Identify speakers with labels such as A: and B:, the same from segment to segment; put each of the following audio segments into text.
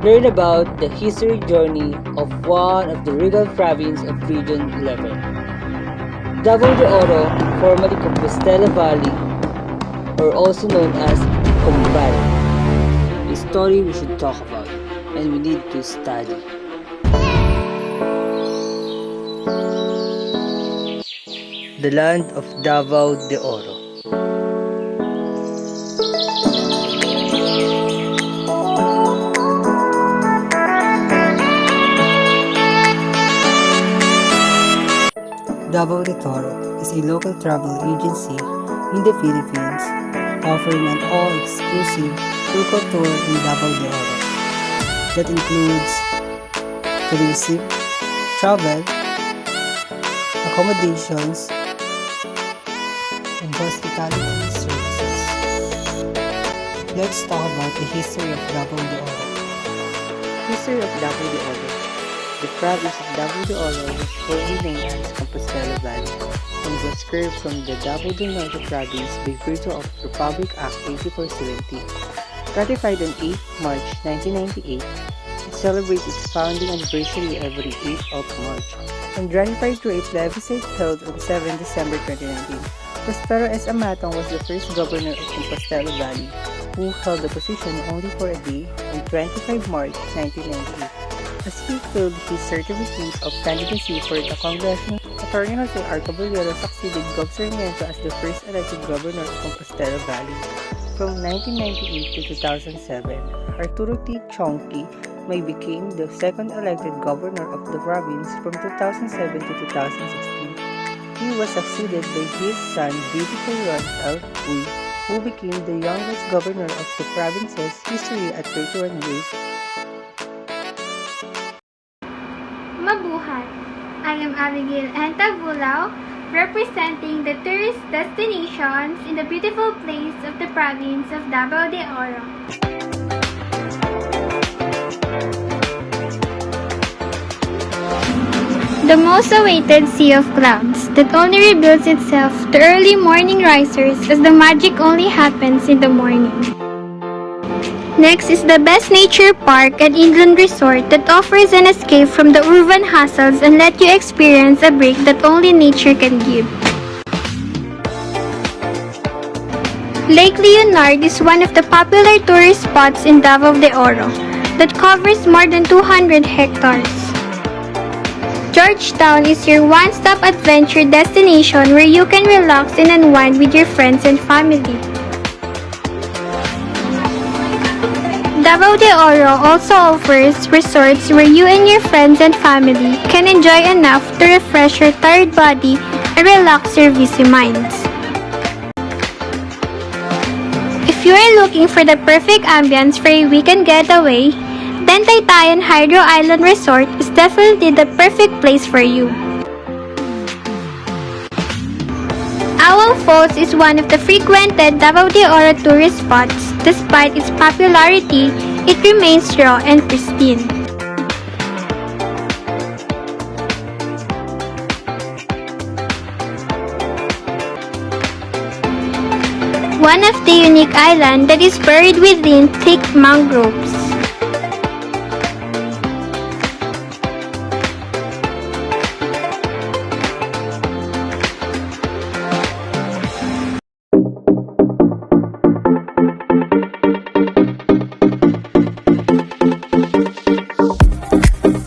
A: Learn about the history journey of one of the regal province of Region 11. Davao de Oro, formerly Compostela Valley, or also known as Combal. A story we should talk about and we need to study. The land of Davao de Oro. Davao de Oro is a local travel agency in the Philippines offering an all-exclusive local tour in Davao de Oro that includes tourism, travel, accommodations, and hospitality services. Let's talk about the history of Davao de Oro. History of Davao de Oro. The province of Davao de Oro was formerly known as Compostela Valley and was created from the Davao del Norte province by virtue of Republic Act 8470. Ratified on 8 March 1998, it celebrates its founding anniversary every 8th of March, and ratified through a plebiscite held on 7 December 2019. Prospero S. Amatong was the first governor of Compostela Valley, who held the position only for a day on 25 March 1998. As he filled his certificate of candidacy for the Congressional, Attorney Jose R. Caballero succeeded Gov. Sarmiento as the first elected governor of Compostela Valley. From 1998 to 2007, Arturo T. Chonky may became the second elected governor of the province from 2007 to 2016. He was succeeded by his son Bibi Coron L. Uy, who became the youngest governor of the province's history at 31 years.
B: Mabuhay! I am Abigail Entavulao, representing the tourist destinations in the beautiful place of the province of Davao de Oro. The most awaited sea of clouds that only reveals itself to early morning risers as the magic only happens in the morning. Next is the best nature park and inland resort that offers an escape from the urban hassles and let you experience a break that only nature can give. Lake Leonard is one of the popular tourist spots in Davao de Oro that covers more than 200 hectares. Georgetown is your one-stop adventure destination where you can relax and unwind with your friends and family. Davao de Oro also offers resorts where you and your friends and family can enjoy enough to refresh your tired body and relax your busy minds. If you are looking for the perfect ambience for a weekend getaway, then Taytayan Hydro Island Resort is definitely the perfect place for you. Owl Falls is one of the frequented Davao de Oro tourist spots. Despite its popularity, it remains raw and pristine. One of the unique islands that is buried within thick mangroves.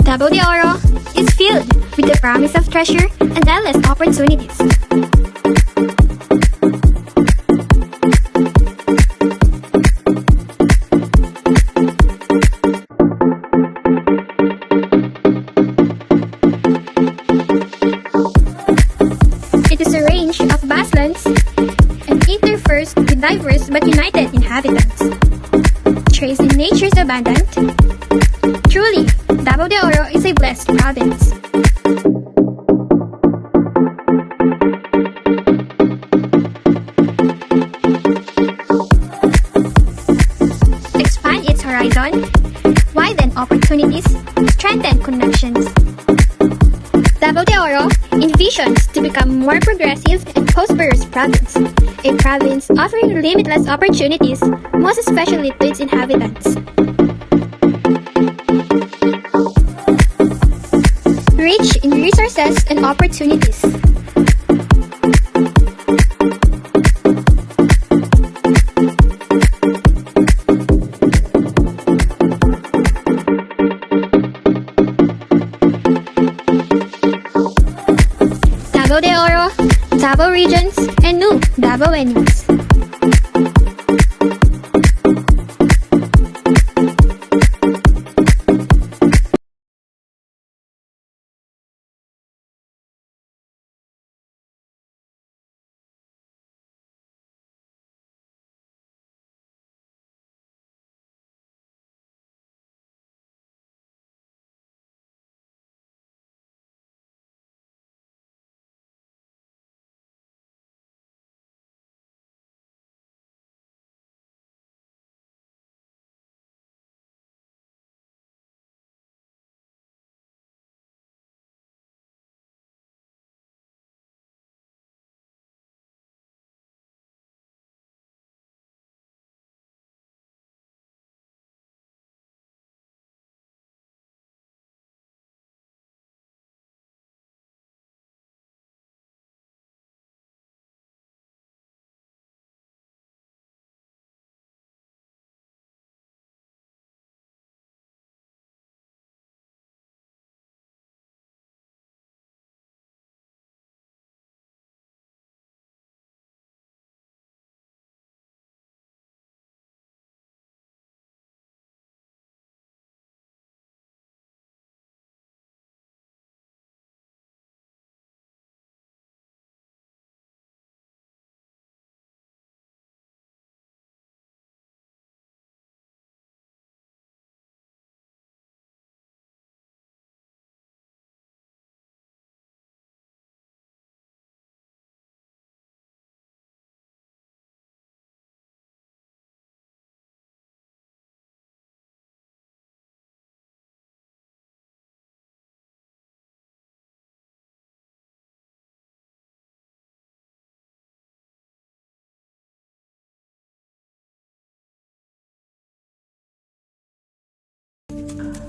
B: Davao de Oro is filled with the promise of treasure and endless opportunities. It is a range of vastlands and interspersed with diverse but united inhabitants. Traced in nature's abundant, truly, Davao de Oro is a blessed province. Expand its horizon, widen opportunities, strengthen connections. Davao de Oro envisions to become more progressive and prosperous province, a province offering limitless opportunities, most especially to its inhabitants. success and opportunities. Davao de Oro, Davao Regions, and new Davaoenos.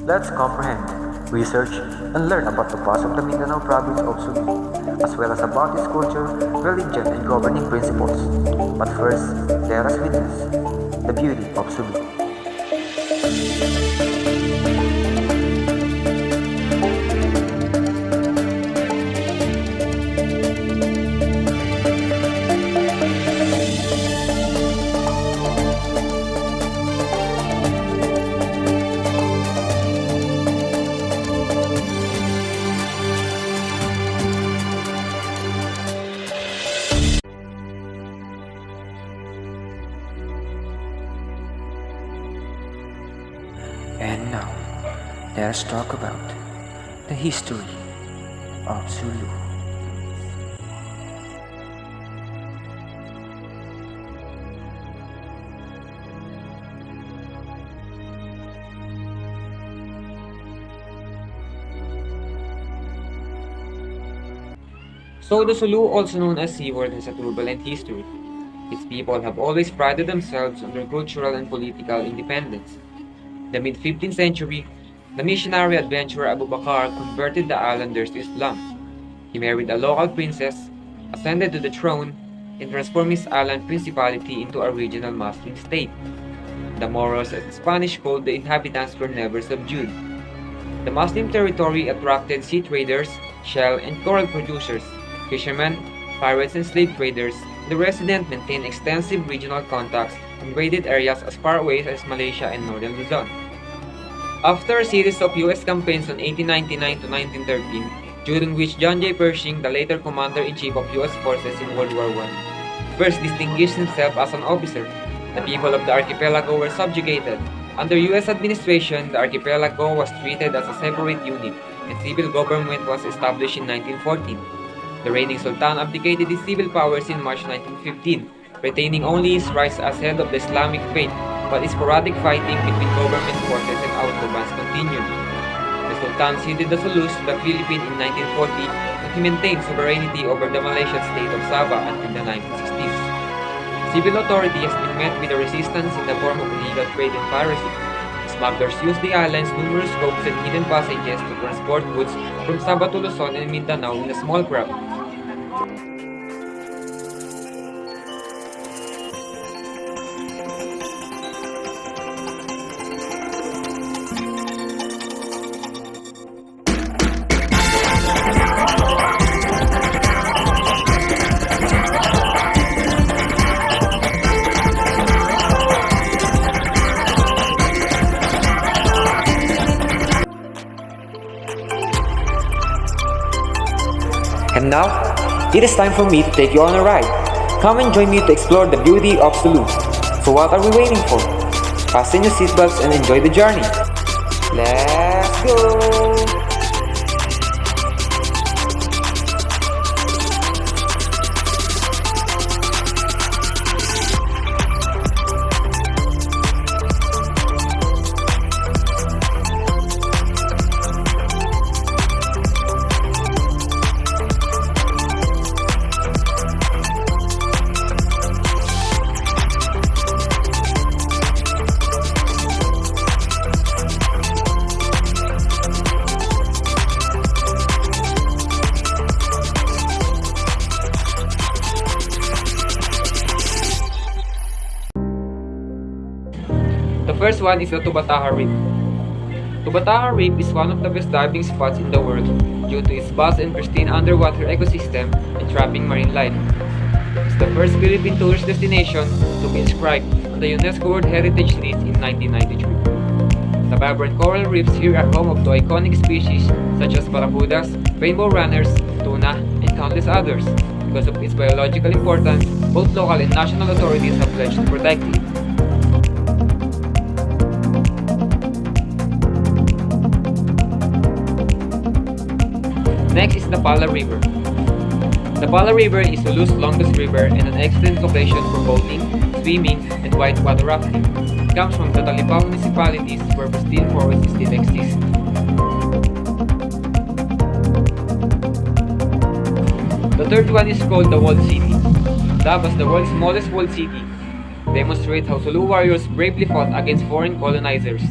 C: Let's comprehend, research, and learn about the past of the Mindanao province of Sulu, as well as about its culture, religion, and governing principles. But first, let us witness the beauty of Sulu. And now, let us talk about the history of Sulu.
D: So the Sulu, also known as Seaworld, has a turbulent history. Its people have always prided themselves on their cultural and political independence. In the mid-15th century, the missionary adventurer Abu Bakr converted the islanders to Islam. He married a local princess, ascended to the throne, and transformed his island principality into a regional Muslim state. The Moros, as the Spanish called the inhabitants, were never subdued. The Muslim territory attracted sea traders, shell and coral producers, fishermen, pirates and slave traders. The residents maintained extensive regional contacts and raided areas as far away as Malaysia and northern Luzon. After a series of U.S. campaigns from 1899 to 1913, during which John J. Pershing, the later commander-in-chief of U.S. forces in World War I, first distinguished himself as an officer, the people of the archipelago were subjugated. Under U.S. administration, the archipelago was treated as a separate unit, and civil government was established in 1914. The reigning Sultan abdicated his civil powers in March 1915, retaining only his rights as head of the Islamic faith, but sporadic fighting between government forces and autobans continued. The Sultan ceded the Zulus to the Philippines in 1940, and he maintained sovereignty over the Malaysian state of Sabah until the 1960s. Civil authority has been met with a resistance in the form of illegal trade and piracy. smugglers used the island's numerous roads and hidden passages to transport goods from Sabah to Luzon and Mindanao in a small craft.
C: And now, it is time for me to take you on a ride. Come and join me to explore the beauty of Sulu. So what are we waiting for? Fasten your seatbelts and enjoy the journey. Let's go!
D: The first one is the Tubataha Reef. Tubataha Reef is one of the best diving spots in the world due to its vast and pristine underwater ecosystem and thriving marine life. It's the first Philippine tourist destination to be inscribed on the UNESCO World Heritage List in 1993. The vibrant coral reefs here are home of two iconic species such as barracudas, rainbow runners, tuna, and countless others. Because of its biological importance, both local and national authorities have pledged to protect it. Next is the Pala River. The Pala River is Sulu's longest river and an excellent location for boating, swimming, and whitewater rafting. It comes from the Davao municipalities where pristine forests still exist. The third one is called the Walled City. Davao, the world's smallest walled city, demonstrates how Sulu warriors bravely fought against foreign colonizers.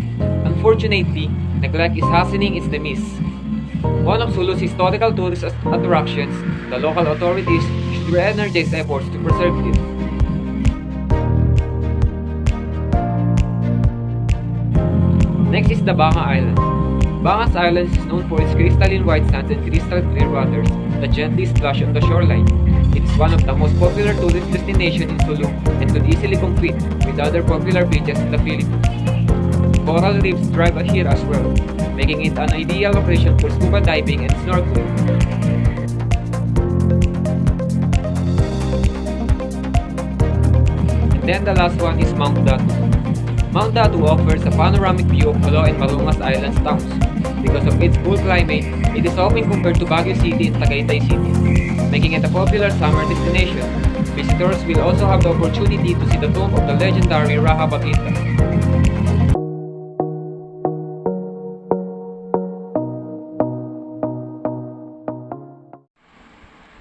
D: Unfortunately, neglect is hastening its demise. One of Sulu's historical tourist attractions, the local authorities should re-energize efforts to preserve it. Next is the Banga Island. Banga's Island is known for its crystalline white sands and crystal clear waters that gently splash on the shoreline. It is one of the most popular tourist destinations in Sulu and could easily compete with other popular beaches in the Philippines. Coral reefs thrive here as well, making it an ideal location for scuba diving and snorkeling. And then the last one is Mount Datu. Mount Datu offers a panoramic view of Jolo and Malungas Islands towns. Because of its cool climate, it is often compared to Baguio City and Tagaytay City, making it a popular summer destination. Visitors will also have the opportunity to see the tomb of the legendary Raha Bakita.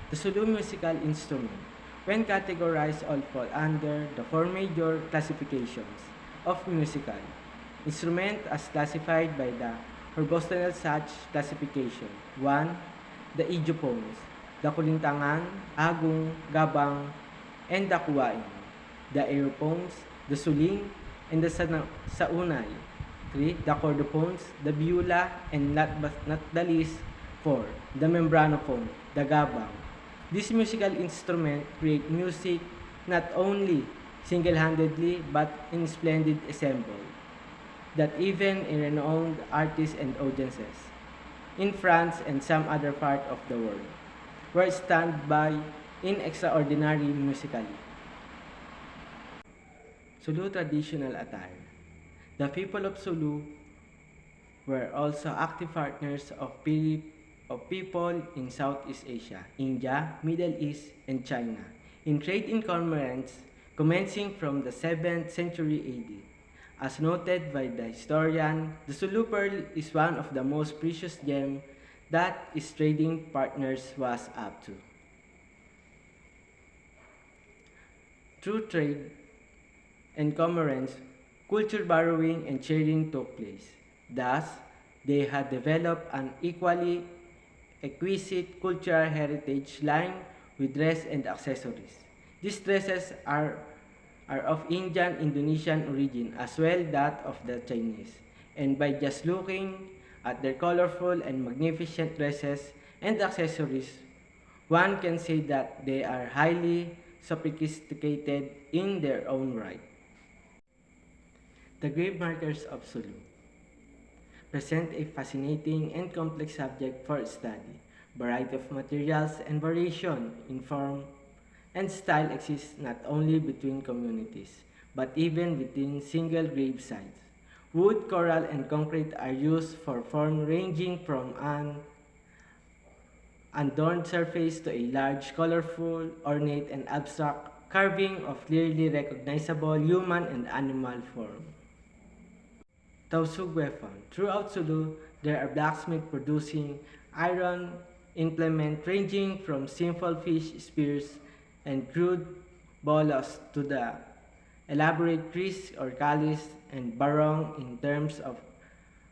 A: The Sulu musical instrument, when categorized, all fall under the four major classifications of musical instrument as classified by the Horbostonel Such classification. 1. The idiophones, the kulintangan, agong, gabang, and the kuwain. The aerophones, the suling, and the saunay. 3. The chordophones, the viola, and not the least, 4. The membranophone, the gabang. This musical instrument create music not only single-handedly but in splendid ensemble that even in renowned artists and audiences in France and some other part of the world were stand by in extraordinary musically. Sulu traditional attire. The people of Sulu were also active partners of people in Southeast Asia, India, Middle East, and China, in trade and commerce commencing from the 7th century AD. As noted by the historian, the Sulu pearl is one of the most precious gems that its trading partners was up to. Through trade and commerce
E: culture borrowing and sharing took place. Thus, they had developed an equally exquisite cultural heritage line with dress and accessories. These dresses are of Indian Indonesian origin as well that of the Chinese. And by just looking at their colorful and magnificent dresses and accessories, one can say that they are highly sophisticated in their own right. The grave markers of Sulu present a fascinating and complex subject for study. Variety of materials and variation in form and style exists not only between communities, but even within single grave sites. Wood, coral, and concrete are used for form ranging from an adorned surface to a large, colorful, ornate, and abstract carving of clearly recognizable human and animal form. Tausug weapon. Throughout Sulu, there are blacksmiths producing iron implements ranging from simple fish spears and crude bolas to the elaborate kris or kalis and barong in terms of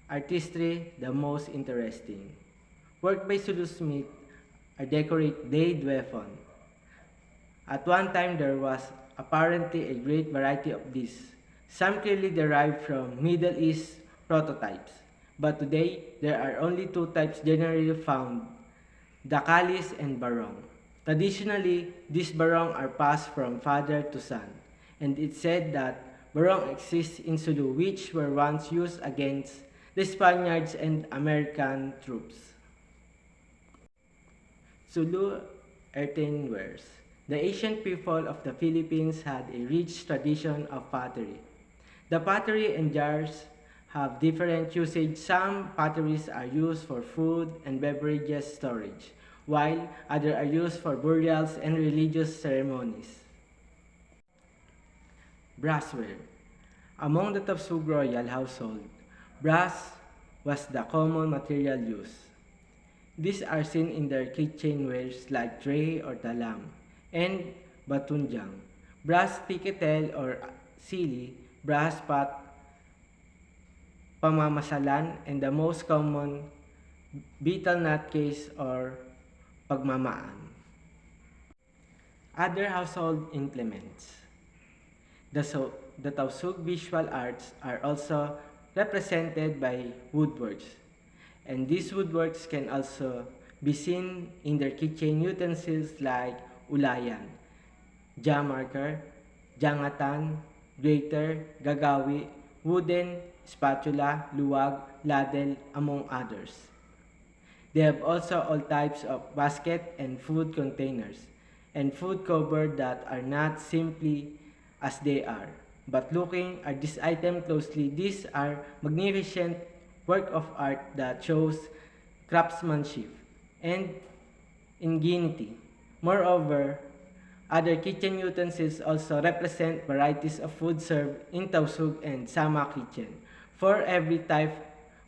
E: artistry the most interesting. Work by Sulu Smith are decorate blade weapon. At one time there was apparently a great variety of these. Some clearly derived from Middle East prototypes, but today there are only two types generally found, the kalis and barong. Traditionally, these barong are passed from father to son, and it's said that barong exists in Sulu which were once used against the Spaniards and American troops. Sulu earthenwares. The ancient people of the Philippines had a rich tradition of pottery. The pottery and jars have different usage. Some potteries are used for food and beverages storage, while others are used for burials and religious ceremonies. Brassware. Among the Tausug royal household, brass was the common material used. These are seen in their kitchenwares like tray or talam, and batunjang, brass tikitel or sili, brass pot, pamamasalan, and the most common, betel nut case or pagmamaan. Other household implements. The Tausug visual arts are also represented by woodworks, and these woodworks can also be seen in their kitchen utensils like ulayan, jamarker, jangatan, grater, gagawi, wooden spatula, luwag, ladle, among others. They have also all types of basket and food containers, and food cupboard that are not simply as they are. But looking at this item closely, these are magnificent work of art that shows craftsmanship and ingenuity. Moreover, other kitchen utensils also represent varieties of food served in Tausug and Sama kitchen. For every type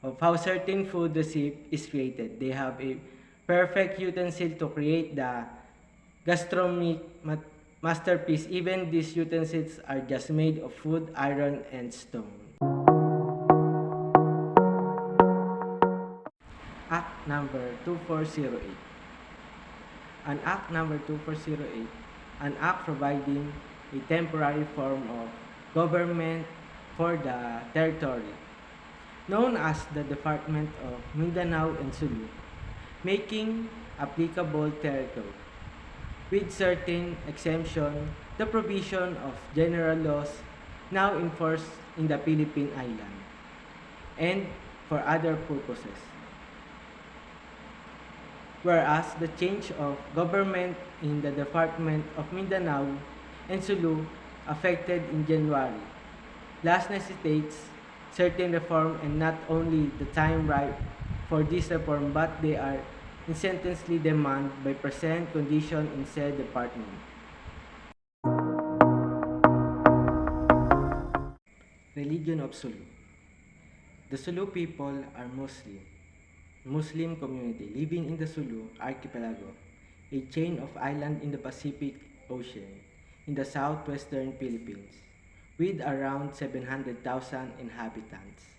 E: of how certain food recipe is created, they have a perfect utensil to create the gastronomic masterpiece. Even these utensils are just made of wood, iron, and stone. Act number 2408. An Act number 2408, an act providing a temporary form of government for the territory, known as the Department of Mindanao and Sulu, making applicable territory. With certain exemption, the provision of general laws now enforced in the Philippine island, and for other purposes. Whereas the change of government in the Department of Mindanao and Sulu affected in January, last necessitates certain reform, and not only the time ripe for this reform, but they are incessantly demanded by present condition in said department. Religion of Sulu. The Sulu people are Muslim community living in the Sulu archipelago, a chain of islands in the Pacific Ocean in the southwestern Philippines. with around 700,000 inhabitants.